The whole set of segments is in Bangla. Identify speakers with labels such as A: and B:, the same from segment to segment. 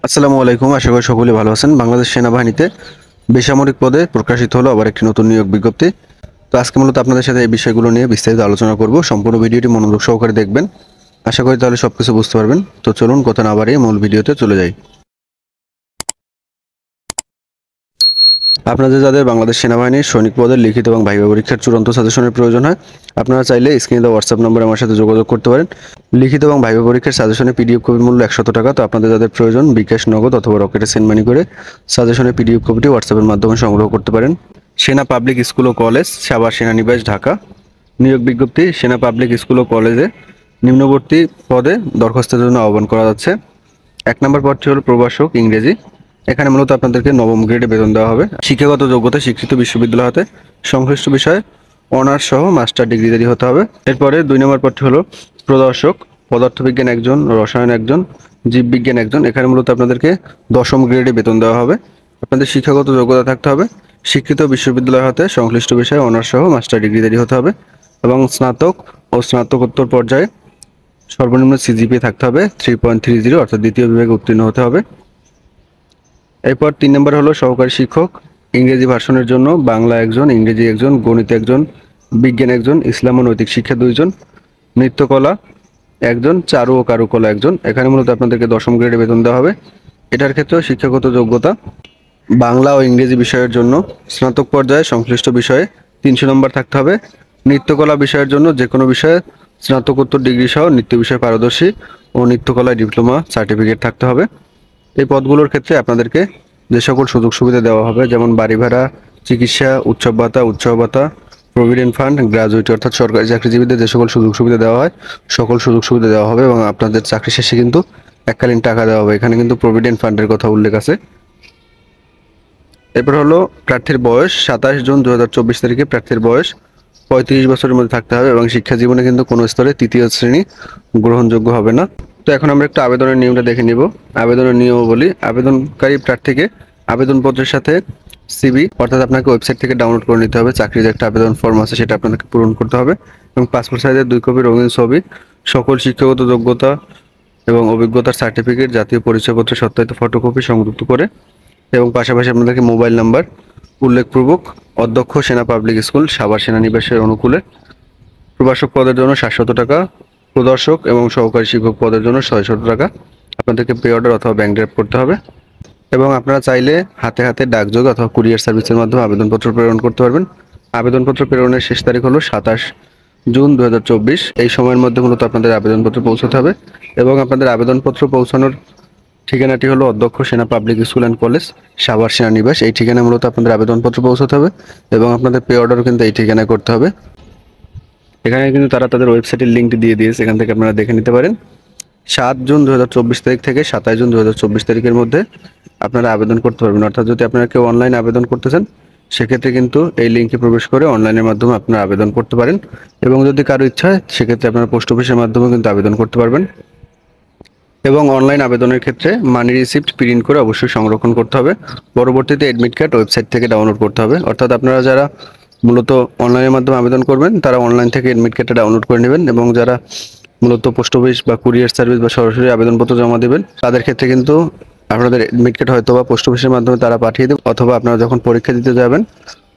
A: আসসালামু আলাইকুম। আশা করি সকলেই ভালো আছেন। বাংলাদেশ সেনাবাহিনীতে বেসামরিক পদে প্রকাশিত হলো আবার একটি নতুন নিয়োগ বিজ্ঞপ্তি। তো আজকে মূলত আপনাদের সাথে এই বিষয়গুলো নিয়ে বিস্তারিত আলোচনা করব। সম্পূর্ণ ভিডিওটি মনোযোগ সহকারে দেখবেন। আশা করি তাহলে সবকিছু বুঝতে পারবেন। তো চলুন কথা না বাড়িয়ে মূল ভিডিওতে চলে যাই। আপনাদের যাদের বাংলাদেশ সেনাবাহিনীর সৈনিক পদের লিখিত এবং ভাইবা পরীক্ষার চূড়ান্ত সাজেশনের প্রয়োজন হয়, আপনারা চাইলে স্ক্রিনে দেওয়া হোয়াটসঅ্যাপ নম্বরে আমার সাথে যোগাযোগ করতে পারেন। লিখিত এবং ভাইবা পরীক্ষার সাজেশনের পিডিএফ কপির মূল্য 100 টাকা। তো আপনাদের যাদের প্রয়োজন বিকাশ, নগদ অথবা রকেটে সেন্ড মানি করে সাজেশনের পিডিএফ কপিটি হোয়াটসঅ্যাপের মাধ্যমে সংগ্রহ করতে পারেন। সেনা পাবলিক স্কুল ও কলেজ, সাভার সেনানিবাস, ঢাকা। নিয়োগ বিজ্ঞপ্তি: সেনা পাবলিক স্কুল ও কলেজে নিম্নবর্তী পদে দরখাস্তের জন্য আহ্বান করা যাচ্ছে। 1 নম্বর পদটি হলো প্রভাষক ইংরেজি। এখানে মূলত আপনাদেরকে নবম গ্রেডে বেতন দেওয়া হবে। শিক্ষাগত যোগ্যতা: শিক্ষিত বিশ্ববিদ্যালয় হতে সংশ্লিষ্ট বিষয়ে অনার্স সহ মাস্টার ডিগ্রিধারী হতে হবে। এরপরে 2 নম্বর পদটি হলো প্রদর্শক, পদার্থবিজ্ঞান একজন, রসায়ন একজন, জীববিজ্ঞান একজন। এখানে মূলত আপনাদেরকে 10ম গ্রেডে বেতন দেওয়া হবে। আপনাদের শিক্ষাগত যোগ্যতা থাকতে হবে শিক্ষিত বিশ্ববিদ্যালয় হতে সংশ্লিষ্ট বিষয়ে অনার্স সহ মাস্টার ডিগ্রিধারী হতে হবে এবং স্নাতক ও স্নাতকোত্তর পর্যায়ে সর্বনিম্ন সিজিপিএ থাকতে হবে 3.30, অর্থাৎ দ্বিতীয় বিভাগে উত্তীর্ণ হতে হবে। এরপর 3 নম্বর হলো সহকারী শিক্ষক, ইংরেজি ভার্সনের জন্য বাংলা একজন, ইংরেজি একজন, গণিত একজন, বিজ্ঞান একজন, ইসলাম ও নৈতিক শিক্ষা 2 জন, নৃত্যকলা একজন, চারু ও কারুকলা একজন। এখানে মূলত আপনাদেরকে 10ম গ্রেডে বেতন দেওয়া হবে। এটার ক্ষেত্রেও শিক্ষাগত যোগ্যতা বাংলা ও ইংরেজি বিষয়ের জন্য স্নাতক পর্যায়ে সংশ্লিষ্ট বিষয়ে 300 নম্বর থাকতে হবে। নৃত্যকলা বিষয়ের জন্য যে কোনো বিষয়ে স্নাতকোত্তর ডিগ্রি সহ নৃত্য বিষয়ে পারদর্শী ও নৃত্যকলায় ডিপ্লোমা সার্টিফিকেট থাকতে হবে। এই পদগুলোর ক্ষেত্রে আপনাদেরকে যে সকল সুযোগ সুবিধা দেওয়া হবে, যেমন বাড়ি ভাড়া, চিকিৎসা, উৎসব ভাতা, প্রভিডেন্ট ফান্ড, গ্র্যাজুইটি অর্থাৎ সরকারি চাকরিজীবীদের যে সকল সুযোগ সুবিধা দেওয়া হয় সকল সুযোগ সুবিধা দেওয়া হবে এবং আপনাদের চাকরি শেষে কিন্তু এককালীন টাকা দেওয়া হবে। এখানে কিন্তু প্রভিডেন্ট ফান্ডের কথা উল্লেখ আছে। এরপর হলো প্রার্থীর বয়স: 27 জুন 2024 তারিখে প্রার্থীর বয়স 35 বছরের মধ্যে থাকতে হবে এবং শিক্ষা জীবনে কিন্তু কোনো স্তরে 3য় শ্রেণী গ্রহণযোগ্য হবে না। তো এখন আমরা একটু আবেদনের নিয়মটা দেখে নিব। আবেদনের নিয়ম বলি: আবেদনকারী প্রার্থীকে আবেদনপত্রের সাথে সিভি অর্থাৎ আপনাকে ওয়েবসাইট থেকে ডাউনলোড করে নিতে হবে। চাকরির যে একটা আবেদন ফর্ম আছে সেটা আপনাদেরকে পূরণ করতে হবে এবং পাসপোর্ট সাইজের 2 কপি রঙিন ছবি, সকল শিক্ষাগত যোগ্যতা এবং অভিজ্ঞতার সার্টিফিকেট, জাতীয় পরিচয়পত্রের সত্যায়িত ফটোকপি সংযুক্ত করে এবং পাশাপাশি আপনাদেরকে মোবাইল নাম্বার উল্লেখপূর্বক অধ্যক্ষ সেনা পাবলিক স্কুল, সাভার সেনানিবাসের অনুকূলে। প্রভাষক পদের জন্য 700 টাকা, প্রদর্শক এবং সহকারী শিক্ষক পদের জন্য 600 টাকা আপনাদেরকে পে অর্ডার অথবা ব্যাংক ড্রাফট করতে হবে এবং আপনারা চাইলে হাতে হাতে ডাকযোগ অথবা কুরিয়ার সার্ভিসের মাধ্যমে আবেদনপত্র প্রেরণ করতে পারবেন। আবেদনপত্র প্রেরণের শেষ তারিখ হলো 27 জুন 2024। এই সময়ের মধ্যে মূলত আপনাদের আবেদনপত্র পৌঁছাতে হবে এবং আপনাদের আবেদনপত্র পৌঁছানোর ঠিকানাটি হলো অধ্যক্ষ সেনা public school and college, Savar সেনানিবাস। এই ঠিকানায় মূলত আপনাদের আবেদনপত্র পৌঁছাতে হবে এবং আপনাদের পে অর্ডারও কিন্তু এই ঠিকানায় করতে হবে। এখানে কিন্তু তারা তাদের ওয়েবসাইটের লিঙ্কটি দিয়ে দিয়েছে, এখান থেকে আপনারা দেখে নিতে পারেন। 7 জুন 2024 তারিখ থেকে 27 জুন 2024 তারিখের মধ্যে আপনারা আবেদন করতে পারবেন। অর্থাৎ যদি আপনারা কেউ অনলাইনে আবেদন করতে চান সেক্ষেত্রে কিন্তু এই লিঙ্কে প্রবেশ করে অনলাইনের মাধ্যমে আপনারা আবেদন করতে পারেন এবং যদি কারো ইচ্ছা হয় সেক্ষেত্রে আপনারা পোস্ট অফিসের মাধ্যমে কিন্তু আবেদন করতে পারবেন। এবং অনলাইন আবেদনের ক্ষেত্রে মানি রিসিপ্ট প্রিন্ট করে অবশ্যই সংরক্ষণ করতে হবে। পরবর্তীতে অ্যাডমিট কার্ড ওয়েবসাইট থেকে ডাউনলোড করতে হবে। অর্থাৎ আপনারা যারা মূলত অনলাইনের মাধ্যমে আবেদন করবেন তারা অনলাইন থেকে অ্যাডমিট কার্ডটা ডাউনলোড করে নেবেন এবং যারা মূলত পোস্ট অফিস বা কুরিয়ার সার্ভিস বা সরাসরি আবেদনপত্র জমা দেবেন তাদের ক্ষেত্রে কিন্তু আপনাদের অ্যাডমিট কার্ড হয়তো বা পোস্ট অফিসের মাধ্যমে তারা পাঠিয়ে দেবে অথবা আপনারা যখন পরীক্ষা দিতে যাবেন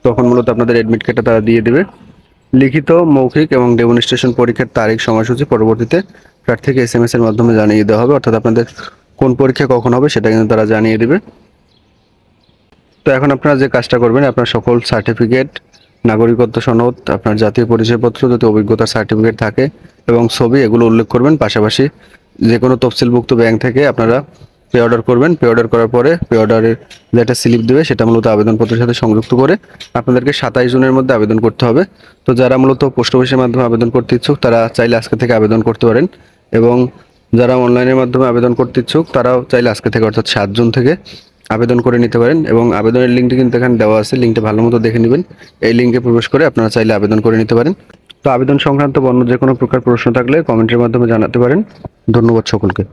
A: তখন মূলত আপনাদের অ্যাডমিট কার্ডটা তারা দিয়ে দেবে। লিখিত, মৌখিক এবং ডেমনস্ট্রেশন পরীক্ষার তারিখ সময়সূচি পরবর্তীতে প্রার্থীকে SMS এর মাধ্যমে জানিয়ে দেওয়া হবে। অর্থাৎ আপনাদের কোন পরীক্ষা কখন হবে সেটা কিন্তু তারা জানিয়ে দেবে। তো এখন আপনারা যে কাজটা করবেন, আপনার সকল সার্টিফিকেট, নাগরিকত্ব সনদ, আপনার জাতীয় পরিচয়পত্র, যদি অভিজ্ঞতার সার্টিফিকেট থাকে এবং ছবি, এগুলো উল্লেখ করবেন। পাশাপাশি যে কোনো তফসিলভুক্ত ব্যাংক থেকে আপনারা পে অর্ডার করবেন। পে অর্ডার করার পরে পে অর্ডারের যে একটা স্লিপ দেবে সেটা মূলত আবেদনপত্রের সাথে সংযুক্ত করে আপনাদেরকে 27 জুনের মধ্যে আবেদন করতে হবে। তো যারা মূলত পোস্ট অফিসের মাধ্যমে আবেদন করতে ইচ্ছুক তারা চাইলে আজকে থেকে আবেদন করতে পারেন এবং যারা অনলাইনের মাধ্যমে আবেদন করতে ইচ্ছুক তারাও চাইলে আজকে থেকে অর্থাৎ 7 জুন থেকে আবেদন করে নিতে পারেন এবং আবেদনের লিঙ্কটি কিন্তু এখানে দেওয়া আছে, লিঙ্কটা ভালো মতো দেখে নেবেন। এই লিঙ্কে প্রবেশ করে আপনারা চাইলে আবেদন করে নিতে পারেন। তো আবেদন সংক্রান্ত অন্য যে কোনো প্রকার প্রশ্ন থাকলে কমেন্টের মাধ্যমে জানাতে পারেন। ধন্যবাদ সকলকে।